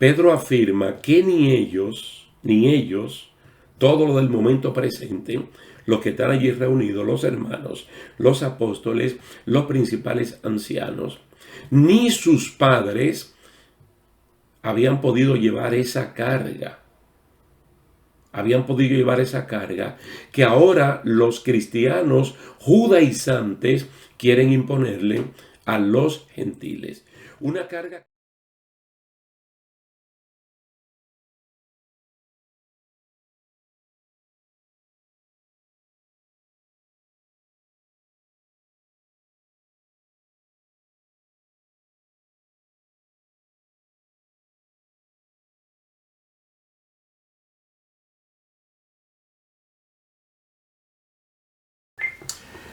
Pedro afirma que ni ellos, todo lo del momento presente, los que están allí reunidos, los hermanos, los apóstoles, los principales ancianos, ni sus padres habían podido llevar esa carga. Habían podido llevar esa carga que ahora los cristianos judaizantes quieren imponerle a los gentiles. Una carga.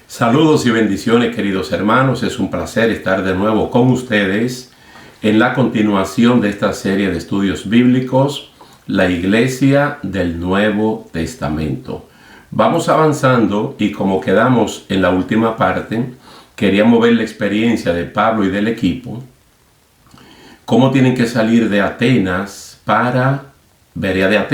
Saludos y bendiciones, queridos hermanos. Es un placer estar de nuevo con ustedes en la continuación de esta serie de estudios bíblicos, la Iglesia del Nuevo Testamento. Vamos avanzando y como quedamos en la última parte, queríamos ver la experiencia de Pablo y del equipo, cómo tienen que salir de Atenas para Berea,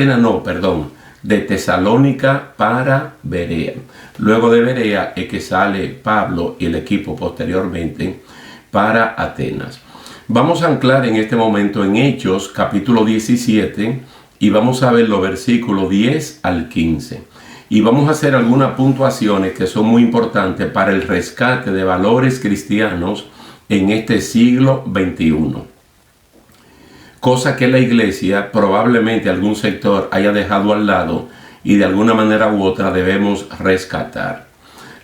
de Tesalónica para Berea. Luego de Berea es que sale Pablo y el equipo posteriormente para Atenas. Vamos a anclar en este momento en Hechos capítulo 17 y vamos a ver los versículos 10 al 15. Y vamos a hacer algunas puntuaciones que son muy importantes para el rescate de valores cristianos en este siglo XXI. Cosa que la iglesia, probablemente algún sector haya dejado al lado y de alguna manera u otra debemos rescatar.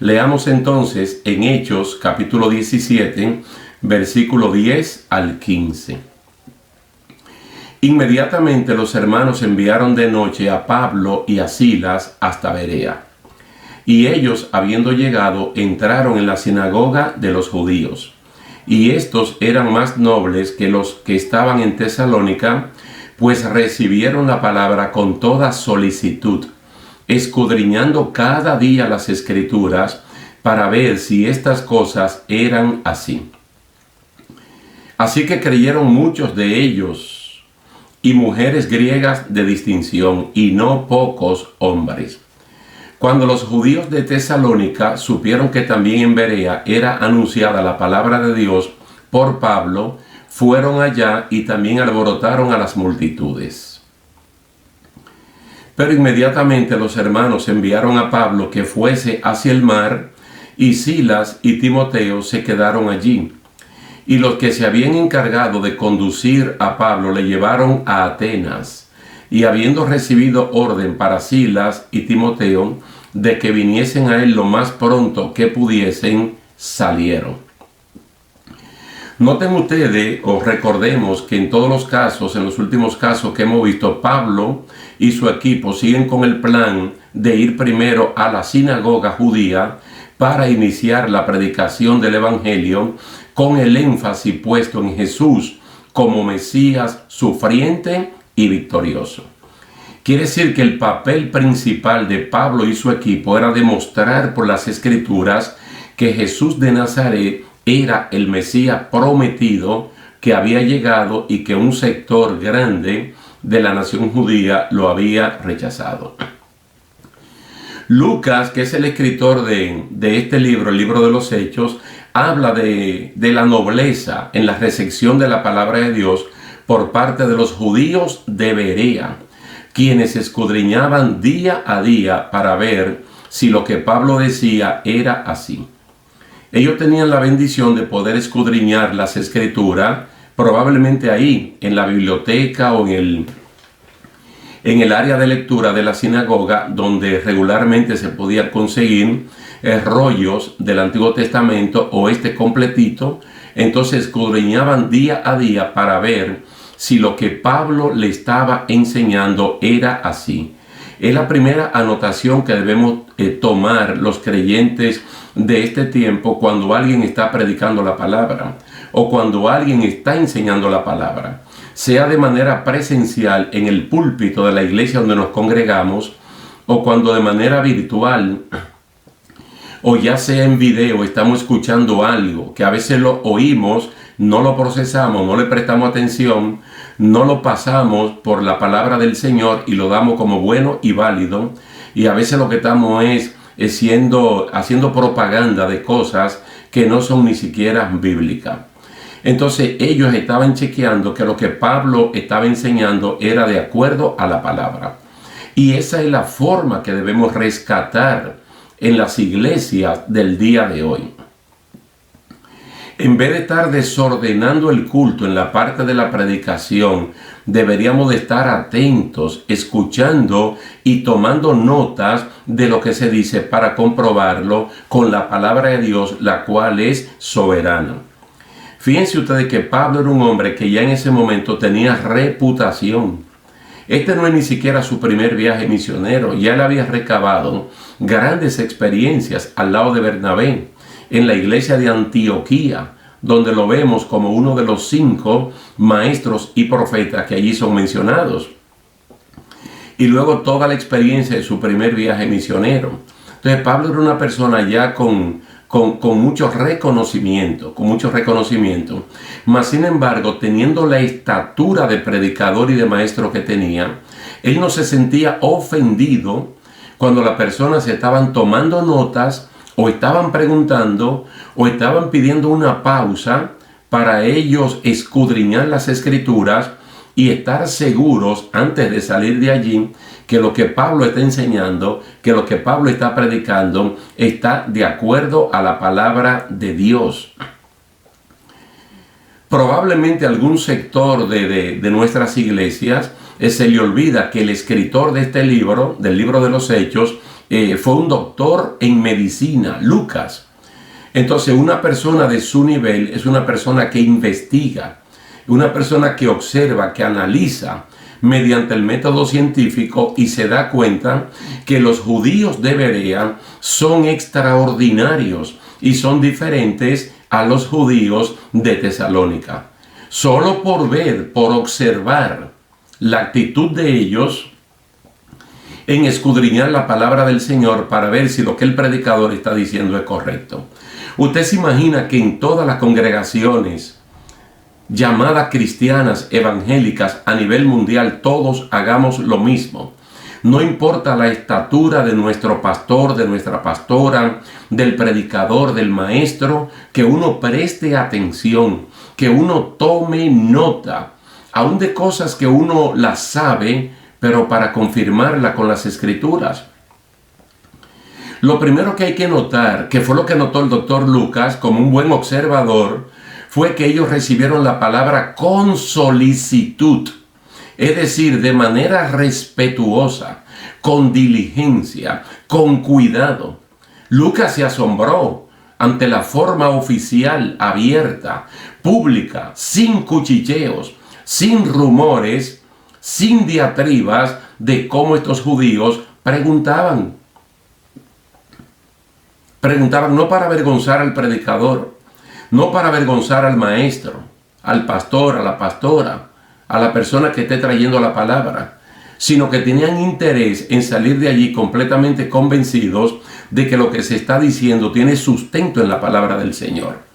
Leamos entonces en Hechos capítulo 17, versículo 10 al 15. Inmediatamente los hermanos enviaron de noche a Pablo y a Silas hasta Berea. Y ellos, habiendo llegado, entraron en la sinagoga de los judíos. Y estos eran más nobles que los que estaban en Tesalónica, pues recibieron la palabra con toda solicitud, escudriñando cada día las Escrituras para ver si estas cosas eran así. Así que creyeron muchos de ellos, y mujeres griegas de distinción, y no pocos hombres. Cuando los judíos de Tesalónica supieron que también en Berea era anunciada la palabra de Dios por Pablo, fueron allá y también alborotaron a las multitudes. Pero inmediatamente los hermanos enviaron a Pablo que fuese hacia el mar, y Silas y Timoteo se quedaron allí. Y los que se habían encargado de conducir a Pablo le llevaron a Atenas. Y habiendo recibido orden para Silas y Timoteo de que viniesen a él lo más pronto que pudiesen, salieron. Noten ustedes, o recordemos que en todos los casos, en los últimos casos que hemos visto, Pablo y su equipo siguen con el plan de ir primero a la sinagoga judía para iniciar la predicación del Evangelio con el énfasis puesto en Jesús como Mesías sufriente y victorioso. Quiere decir que el papel principal de Pablo y su equipo era demostrar por las Escrituras que Jesús de Nazaret era el Mesías prometido que había llegado y que un sector grande de la nación judía lo había rechazado. Lucas, que es el escritor de este libro, el libro de los Hechos, habla de la nobleza en la recepción de la palabra de Dios por parte de los judíos de Berea, quienes escudriñaban día a día para ver si lo que Pablo decía era así. Ellos tenían la bendición de poder escudriñar las Escrituras, probablemente ahí, en la biblioteca o en el área de lectura de la sinagoga, donde regularmente se podía conseguir rollos del Antiguo Testamento o este completito. Entonces escudriñaban día a día para ver si lo que Pablo le estaba enseñando era así. Es la primera anotación que debemos tomar los creyentes de este tiempo cuando alguien está predicando la palabra o cuando alguien está enseñando la palabra, sea de manera presencial en el púlpito de la iglesia donde nos congregamos o cuando de manera virtual o ya sea en video estamos escuchando algo que a veces lo oímos, no lo procesamos, no le prestamos atención, no lo pasamos por la palabra del Señor y lo damos como bueno y válido, y a veces lo que estamos es haciendo propaganda de cosas que no son ni siquiera bíblicas. Entonces ellos estaban chequeando que lo que Pablo estaba enseñando era de acuerdo a la palabra. Y esa es la forma que debemos rescatar en las iglesias del día de hoy. En vez de estar desordenando el culto en la parte de la predicación, deberíamos de estar atentos, escuchando y tomando notas de lo que se dice para comprobarlo con la palabra de Dios, la cual es soberana. Fíjense ustedes que Pablo era un hombre que ya en ese momento tenía reputación. Este no es ni siquiera su primer viaje misionero, ya él había recabado grandes experiencias al lado de Bernabé en la iglesia de Antioquía, donde lo vemos como uno de los 5 maestros y profetas que allí son mencionados. Y luego toda la experiencia de su primer viaje misionero. Entonces Pablo era una persona ya con mucho reconocimiento, mas sin embargo, teniendo la estatura de predicador y de maestro que tenía, él no se sentía ofendido cuando las personas estaban tomando notas o estaban preguntando o estaban pidiendo una pausa para ellos escudriñar las escrituras y estar seguros antes de salir de allí que lo que Pablo está enseñando, que lo que Pablo está predicando está de acuerdo a la palabra de Dios. Probablemente algún sector de nuestras iglesias se le olvida que el escritor de este libro, del libro de los Hechos, fue un doctor en medicina, Lucas. Entonces una persona de su nivel es una persona que investiga, una persona que observa, que analiza mediante el método científico y se da cuenta que los judíos de Berea son extraordinarios y son diferentes a los judíos de Tesalónica. Solo por ver, por observar la actitud de ellos en escudriñar la palabra del Señor para ver si lo que el predicador está diciendo es correcto. Usted se imagina que en todas las congregaciones llamadas cristianas evangélicas a nivel mundial todos hagamos lo mismo. No importa la estatura de nuestro pastor, de nuestra pastora, del predicador, del maestro, que uno preste atención, que uno tome nota, aun de cosas que uno las sabe, pero para confirmarla con las escrituras. Lo primero que hay que notar, que fue lo que notó el doctor Lucas como un buen observador, fue que ellos recibieron la palabra con solicitud, es decir, de manera respetuosa, con diligencia, con cuidado. Lucas se asombró ante la forma oficial, abierta, pública, sin cuchicheos, sin rumores, sin diatribas de cómo estos judíos preguntaban. Preguntaban no para avergonzar al predicador, no para avergonzar al maestro, al pastor, a la pastora, a la persona que esté trayendo la palabra, sino que tenían interés en salir de allí completamente convencidos de que lo que se está diciendo tiene sustento en la palabra del Señor.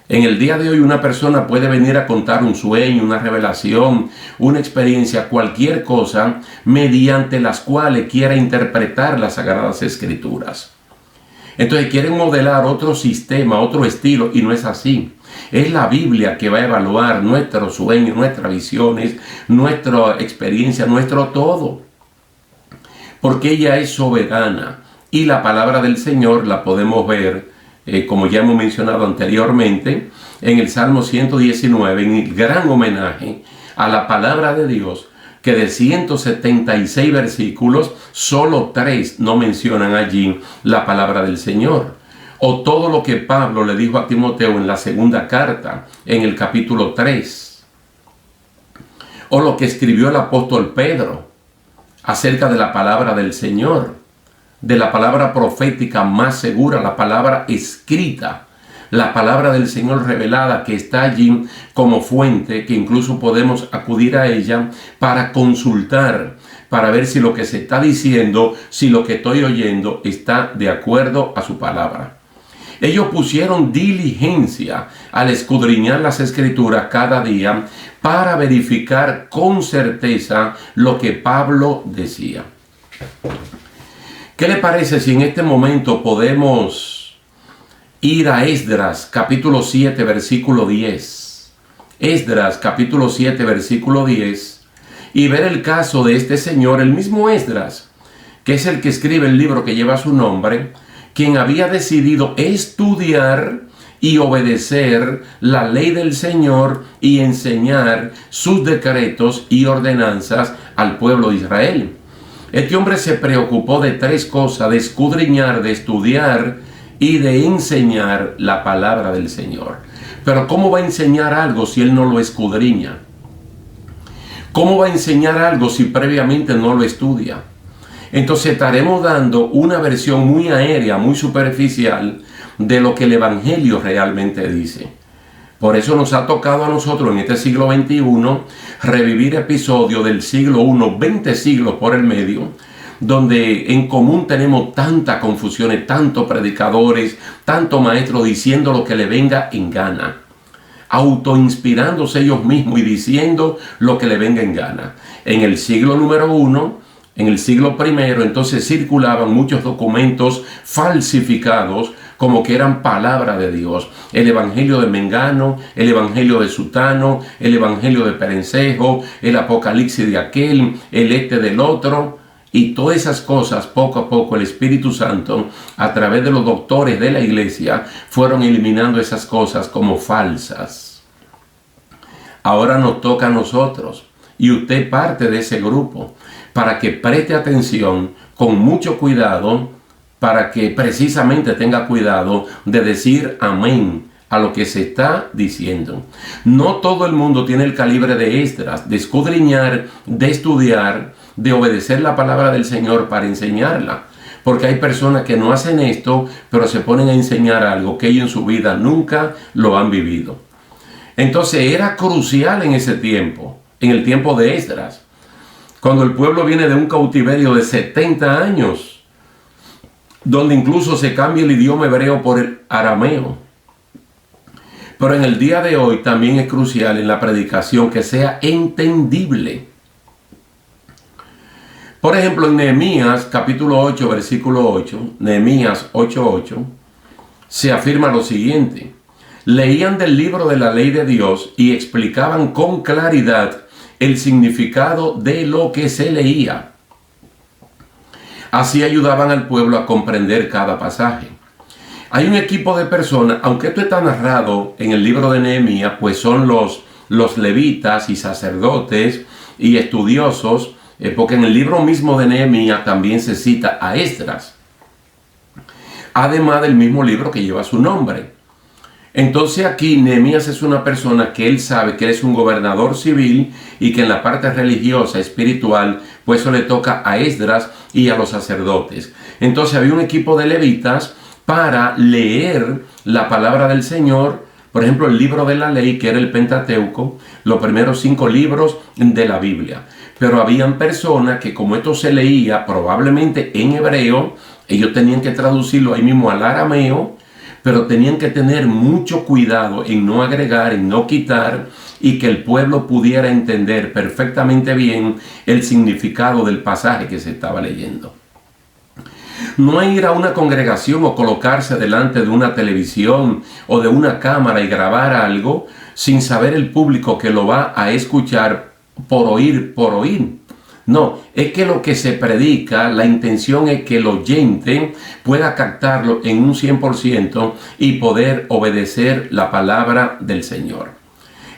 En el día de hoy una persona puede venir a contar un sueño, una revelación, una experiencia, cualquier cosa, mediante las cuales quiera interpretar las Sagradas Escrituras. Entonces quieren modelar otro sistema, otro estilo, y no es así. Es la Biblia que va a evaluar nuestros sueños, nuestras visiones, nuestra experiencia, nuestro todo. Porque ella es soberana. Y la palabra del Señor la podemos ver, como ya hemos mencionado anteriormente, en el Salmo 119, en el gran homenaje a la palabra de Dios, que de 176 versículos, solo 3 no mencionan allí la palabra del Señor. O todo lo que Pablo le dijo a Timoteo en la segunda carta, en el capítulo 3. O lo que escribió el apóstol Pedro acerca de la palabra del Señor, de la palabra profética más segura, la palabra escrita, la palabra del Señor revelada que está allí como fuente, que incluso podemos acudir a ella para consultar, para ver si lo que se está diciendo, si lo que estoy oyendo está de acuerdo a su palabra. Ellos pusieron diligencia al escudriñar las Escrituras cada día para verificar con certeza lo que Pablo decía. ¿Qué le parece si en este momento podemos ir a Esdras capítulo 7 versículo 10? Esdras capítulo 7 versículo 10 y ver el caso de este señor, el mismo Esdras, que es el que escribe el libro que lleva su nombre, quien había decidido estudiar y obedecer la ley del Señor y enseñar sus decretos y ordenanzas al pueblo de Israel. Este hombre se preocupó de tres cosas: de escudriñar, de estudiar y de enseñar la palabra del Señor. Pero ¿cómo va a enseñar algo si él no lo escudriña? ¿Cómo va a enseñar algo si previamente no lo estudia? Entonces estaremos dando una versión muy aérea, muy superficial de lo que el Evangelio realmente dice. Por eso nos ha tocado a nosotros en este siglo XXI revivir episodios del siglo I, 20 siglos por el medio, donde en común tenemos tanta confusión, tantos predicadores, tantos maestros diciendo lo que le venga en gana, autoinspirándose ellos mismos y diciendo lo que le venga en gana. En el siglo número 1, en el siglo I, entonces circulaban muchos documentos falsificados como que eran palabra de Dios. El evangelio de Mengano, el evangelio de Sutano, el evangelio de Perencejo, el apocalipsis de aquel, el del otro. Y todas esas cosas, poco a poco, el Espíritu Santo, a través de los doctores de la iglesia, fueron eliminando esas cosas como falsas. Ahora nos toca a nosotros, y usted parte de ese grupo, para que preste atención con mucho cuidado, para que precisamente tenga cuidado de decir amén a lo que se está diciendo. No todo el mundo tiene el calibre de Esdras, de escudriñar, de estudiar, de obedecer la palabra del Señor para enseñarla. Porque hay personas que no hacen esto, pero se ponen a enseñar algo que ellos en su vida nunca lo han vivido. Entonces era crucial en ese tiempo, en el tiempo de Esdras, cuando el pueblo viene de un cautiverio de 70 años, donde incluso se cambia el idioma hebreo por el arameo. Pero en el día de hoy también es crucial en la predicación que sea entendible. Por ejemplo, en Nehemías capítulo 8, versículo 8, Nehemías 8:8, se afirma lo siguiente: leían del libro de la ley de Dios y explicaban con claridad el significado de lo que se leía. Así ayudaban al pueblo a comprender cada pasaje. Hay un equipo de personas, aunque esto está narrado en el libro de Nehemías, pues son los levitas y sacerdotes y estudiosos, porque en el libro mismo de Nehemías también se cita a Esdras, además del mismo libro que lleva su nombre. Entonces aquí Nehemías es una persona que él sabe que él es un gobernador civil y que en la parte religiosa, espiritual, pues eso le toca a Esdras y a los sacerdotes. Entonces había un equipo de levitas para leer la palabra del Señor, por ejemplo el libro de la ley, que era el Pentateuco, los primeros 5 libros de la Biblia. Pero habían personas que, como esto se leía probablemente en hebreo, ellos tenían que traducirlo ahí mismo al arameo, pero tenían que tener mucho cuidado en no agregar, en no quitar, y que el pueblo pudiera entender perfectamente bien el significado del pasaje que se estaba leyendo. No ir a una congregación o colocarse delante de una televisión o de una cámara y grabar algo sin saber el público que lo va a escuchar por oír. No, es que lo que se predica, la intención es que el oyente pueda captarlo en un 100% y poder obedecer la palabra del Señor.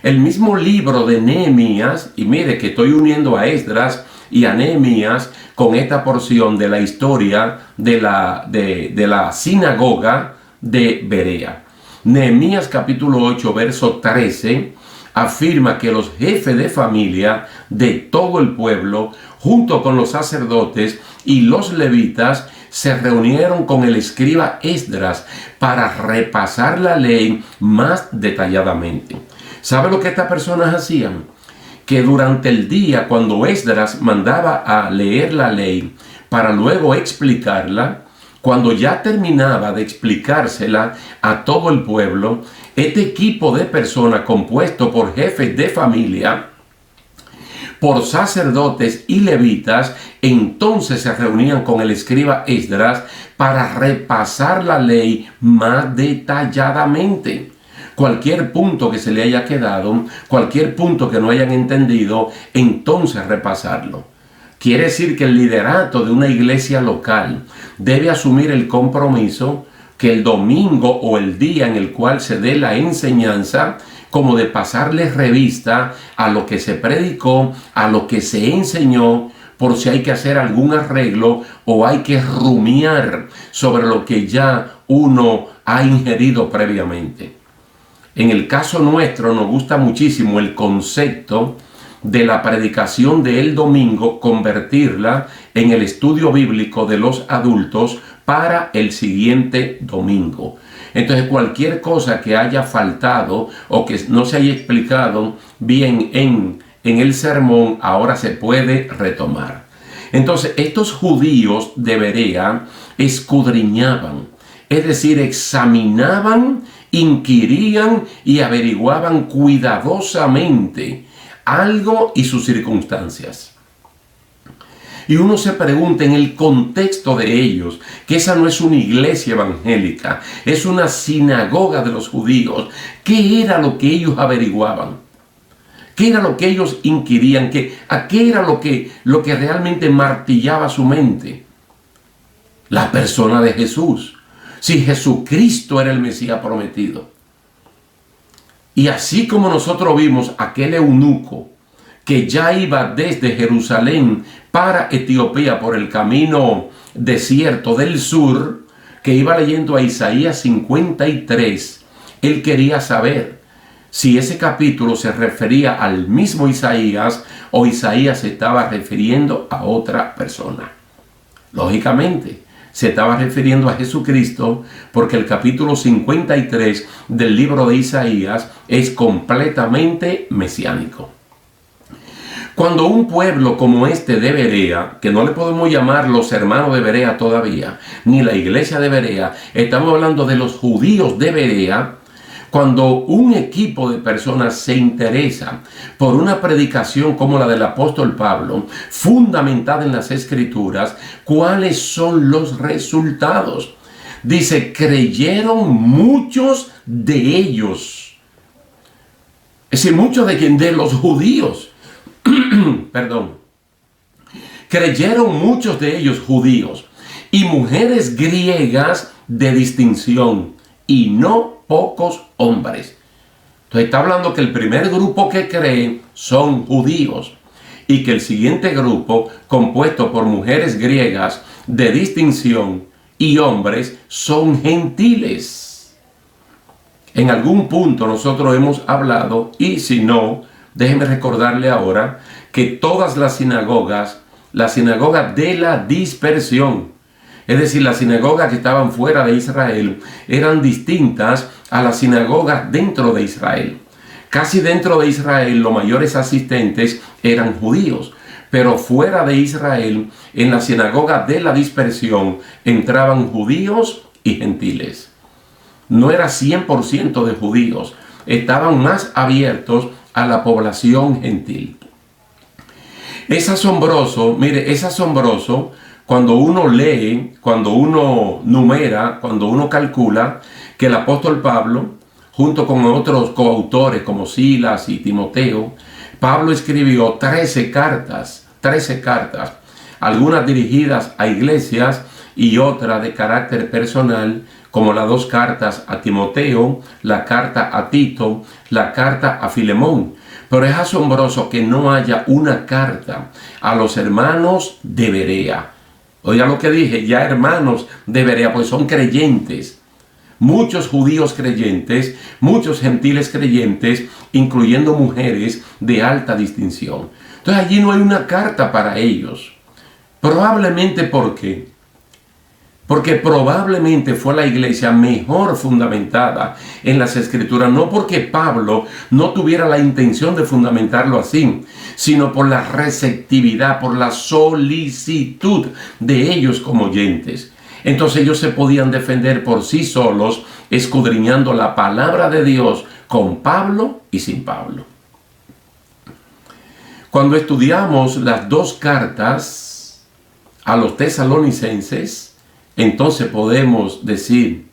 El mismo libro de Nehemías, y mire que estoy uniendo a Esdras y a Nehemías con esta porción de la historia de la sinagoga de Berea. Nehemías capítulo 8, verso 13, afirma que los jefes de familia de todo el pueblo, junto con los sacerdotes y los levitas, se reunieron con el escriba Esdras para repasar la ley más detalladamente. ¿Sabe lo que estas personas hacían? Que durante el día, cuando Esdras mandaba a leer la ley para luego explicarla, cuando ya terminaba de explicársela a todo el pueblo, este equipo de personas compuesto por jefes de familia, por sacerdotes y levitas, entonces se reunían con el escriba Esdras para repasar la ley más detalladamente. Cualquier punto que se le haya quedado, cualquier punto que no hayan entendido, entonces repasarlo. Quiere decir que el liderato de una iglesia local debe asumir el compromiso que el domingo o el día en el cual se dé la enseñanza, como de pasarle revista a lo que se predicó, a lo que se enseñó, por si hay que hacer algún arreglo o hay que rumiar sobre lo que ya uno ha ingerido previamente. En el caso nuestro nos gusta muchísimo el concepto de la predicación del domingo, convertirla en el estudio bíblico de los adultos para el siguiente domingo. Entonces cualquier cosa que haya faltado o que no se haya explicado bien en el sermón, ahora se puede retomar. Entonces estos judíos de Berea escudriñaban, es decir, examinaban, inquirían y averiguaban cuidadosamente algo y sus circunstancias. Y uno se pregunta en el contexto de ellos, que esa no es una iglesia evangélica, es una sinagoga de los judíos. ¿Qué era lo que ellos averiguaban? ¿Qué era lo que ellos inquirían? ¿Qué era lo que realmente martillaba su mente? La persona de Jesús. Si Jesucristo era el Mesías prometido. Y así como nosotros vimos aquel eunuco que ya iba desde Jerusalén para Etiopía por el camino desierto del sur, que iba leyendo a Isaías 53, él quería saber si ese capítulo se refería al mismo Isaías o Isaías se estaba refiriendo a otra persona. Lógicamente, se estaba refiriendo a Jesucristo, porque el capítulo 53 del libro de Isaías es completamente mesiánico. Cuando un pueblo como este de Berea, que no le podemos llamar los hermanos de Berea todavía, ni la iglesia de Berea, estamos hablando de los judíos de Berea, cuando un equipo de personas se interesa por una predicación como la del apóstol Pablo, fundamentada en las Escrituras, ¿cuáles son los resultados? Dice, creyeron muchos de ellos. Es decir, muchos de los judíos. Perdón. Creyeron muchos de ellos judíos y mujeres griegas de distinción, y no pocos hombres. Entonces está hablando que el primer grupo que cree son judíos y que el siguiente grupo, compuesto por mujeres griegas de distinción y hombres, son gentiles. En algún punto nosotros hemos hablado, y si no, déjeme recordarle ahora que todas las sinagogas, la sinagoga de la dispersión, es decir, las sinagogas que estaban fuera de Israel, eran distintas a las sinagogas dentro de Israel. Casi dentro de Israel los mayores asistentes eran judíos, pero fuera de Israel, en la sinagoga de la dispersión, entraban judíos y gentiles. No era 100% de judíos, estaban más abiertos a la población gentil. Es asombroso, mire, es asombroso cuando uno lee, cuando uno numera, cuando uno calcula que el apóstol Pablo, junto con otros coautores como Silas y Timoteo, Pablo escribió 13 cartas, algunas dirigidas a iglesias y otras de carácter personal, como las 2 cartas a Timoteo, la carta a Tito, la carta a Filemón. Pero es asombroso que no haya una carta a los hermanos de Berea. Oiga lo que dije, ya hermanos de Berea, pues son creyentes. Muchos judíos creyentes, muchos gentiles creyentes, incluyendo mujeres de alta distinción. Entonces allí no hay una carta para ellos. Probablemente porque probablemente fue la iglesia mejor fundamentada en las Escrituras, no porque Pablo no tuviera la intención de fundamentarlo así, sino por la receptividad, por la solicitud de ellos como oyentes. Entonces ellos se podían defender por sí solos, escudriñando la palabra de Dios con Pablo y sin Pablo. Cuando estudiamos las dos cartas a los tesalonicenses, entonces podemos decir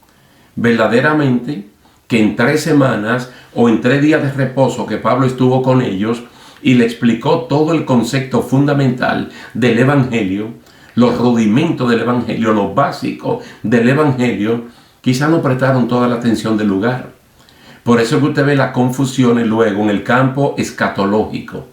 verdaderamente que en 3 semanas o en 3 días de reposo que Pablo estuvo con ellos y le explicó todo el concepto fundamental del Evangelio, los rudimentos del Evangelio, lo básico del Evangelio, quizás no prestaron toda la atención del lugar. Por eso que usted ve las confusiones luego en el campo escatológico.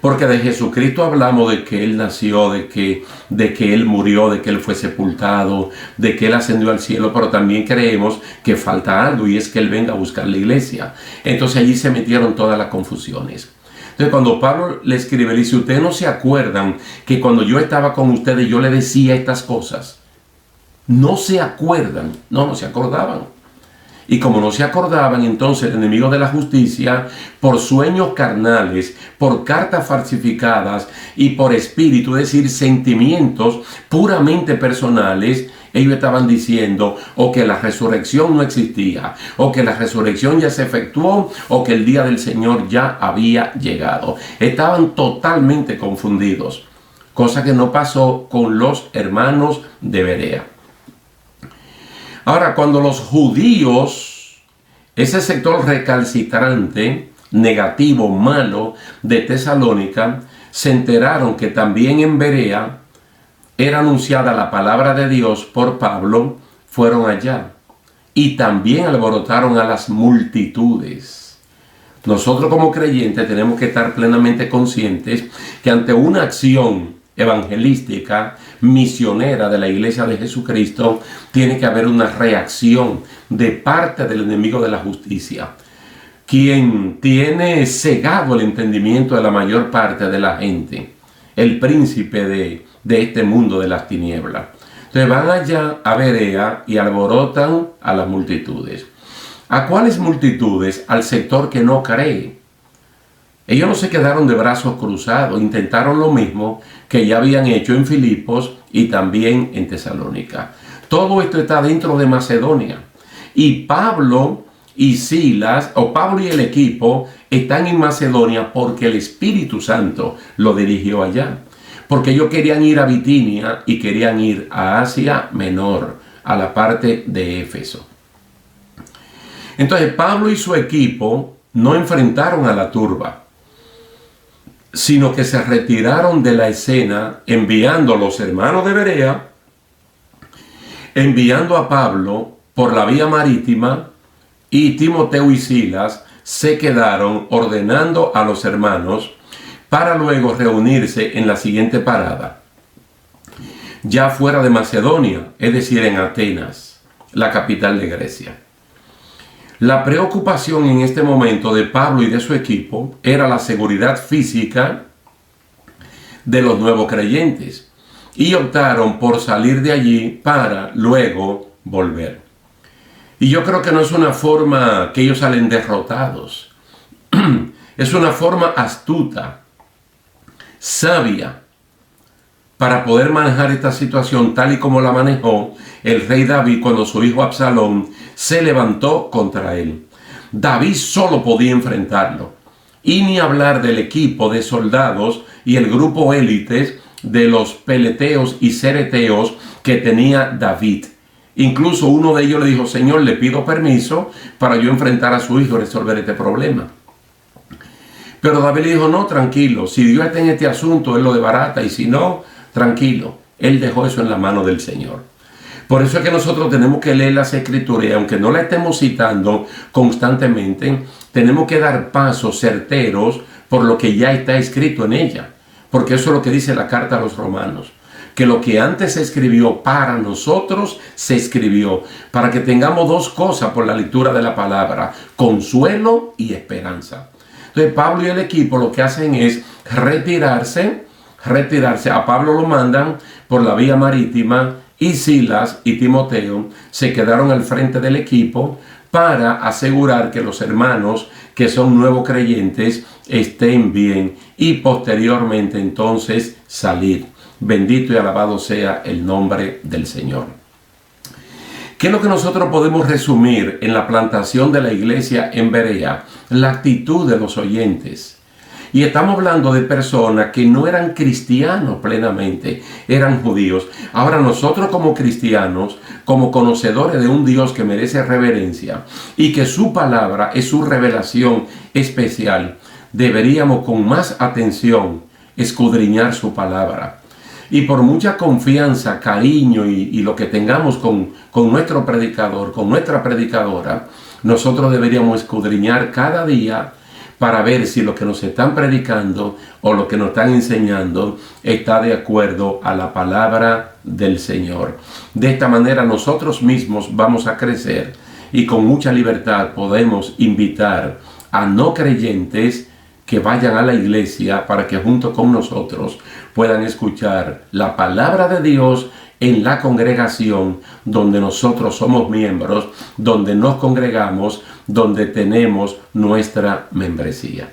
Porque de Jesucristo hablamos de que Él nació, de que Él murió, de que Él fue sepultado, de que Él ascendió al cielo, pero también creemos que falta algo y es que Él venga a buscar la iglesia. Entonces allí se metieron todas las confusiones. Entonces cuando Pablo le escribe, le dice, ustedes no se acuerdan que cuando yo estaba con ustedes yo le decía estas cosas. No se acuerdan, no se acordaban. Y como no se acordaban, entonces el enemigo de la justicia, por sueños carnales, por cartas falsificadas y por espíritu, es decir, sentimientos puramente personales, ellos estaban diciendo o que la resurrección no existía, o que la resurrección ya se efectuó, o que el día del Señor ya había llegado. Estaban totalmente confundidos, cosa que no pasó con los hermanos de Berea. Ahora, cuando los judíos, ese sector recalcitrante, negativo, malo de Tesalónica, se enteraron que también en Berea era anunciada la palabra de Dios por Pablo, fueron allá y también alborotaron a las multitudes. Nosotros como creyentes tenemos que estar plenamente conscientes que ante una acción evangelística, misionera de la Iglesia de Jesucristo, tiene que haber una reacción de parte del enemigo de la justicia, quien tiene cegado el entendimiento de la mayor parte de la gente, el príncipe de este mundo de las tinieblas. Entonces van allá a Berea y alborotan a las multitudes. ¿A cuáles multitudes? Al sector que no cree. Ellos no se quedaron de brazos cruzados, intentaron lo mismo que ya habían hecho en Filipos y también en Tesalónica. Todo esto está dentro de Macedonia. Y Pablo y Silas, o Pablo y el equipo, están en Macedonia porque el Espíritu Santo lo dirigió allá. Porque ellos querían ir a Bitinia y querían ir a Asia Menor, a la parte de Éfeso. Entonces Pablo y su equipo no enfrentaron a la turba, sino que se retiraron de la escena, enviando a los hermanos de Berea, enviando a Pablo por la vía marítima, y Timoteo y Silas se quedaron ordenando a los hermanos para luego reunirse en la siguiente parada, ya fuera de Macedonia, es decir, en Atenas, la capital de Grecia. La preocupación en este momento de Pablo y de su equipo era la seguridad física de los nuevos creyentes y optaron por salir de allí para luego volver. Y yo creo que no es una forma que ellos salen derrotados, es una forma astuta, sabia, para poder manejar esta situación tal y como la manejó el rey David cuando su hijo Absalón se levantó contra él. David solo podía enfrentarlo. Y ni hablar del equipo de soldados y el grupo élites de los peleteos y cereteos que tenía David. Incluso uno de ellos le dijo, Señor, le pido permiso para yo enfrentar a su hijo y resolver este problema. Pero David le dijo, no, tranquilo, si Dios está en este asunto, Él lo desbarata, y si no, tranquilo. Él dejó eso en la mano del Señor. Por eso es que nosotros tenemos que leer las Escrituras, y aunque no la estemos citando constantemente, tenemos que dar pasos certeros por lo que ya está escrito en ella. Porque eso es lo que dice la carta a los Romanos. Que lo que antes se escribió para nosotros, se escribió para que tengamos dos cosas por la lectura de la palabra: consuelo y esperanza. Entonces Pablo y el equipo lo que hacen es retirarse. A Pablo lo mandan por la vía marítima y Silas y Timoteo se quedaron al frente del equipo para asegurar que los hermanos que son nuevos creyentes estén bien y posteriormente entonces salir. Bendito y alabado sea el nombre del Señor. ¿Qué es lo que nosotros podemos resumir en la plantación de la iglesia en Berea? La actitud de los oyentes. Y estamos hablando de personas que no eran cristianos plenamente, eran judíos. Ahora nosotros como cristianos, como conocedores de un Dios que merece reverencia y que su palabra es su revelación especial, deberíamos con más atención escudriñar su palabra. Y por mucha confianza, cariño y lo que tengamos con nuestro predicador, con nuestra predicadora, nosotros deberíamos escudriñar cada día para ver si lo que nos están predicando o lo que nos están enseñando está de acuerdo a la palabra del Señor. De esta manera nosotros mismos vamos a crecer y con mucha libertad podemos invitar a no creyentes que vayan a la iglesia para que junto con nosotros puedan escuchar la palabra de Dios en la congregación donde nosotros somos miembros, donde nos congregamos, donde tenemos nuestra membresía.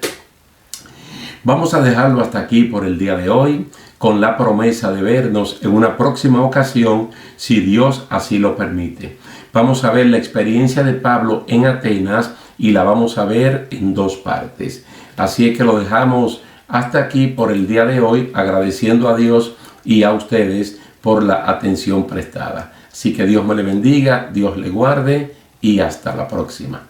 Vamos a dejarlo hasta aquí por el día de hoy, con la promesa de vernos en una próxima ocasión, si Dios así lo permite. Vamos a ver la experiencia de Pablo en Atenas y la vamos a ver en dos partes. Así es que lo dejamos hasta aquí por el día de hoy, agradeciendo a Dios y a ustedes por la atención prestada. Así que Dios me le bendiga, Dios le guarde y hasta la próxima.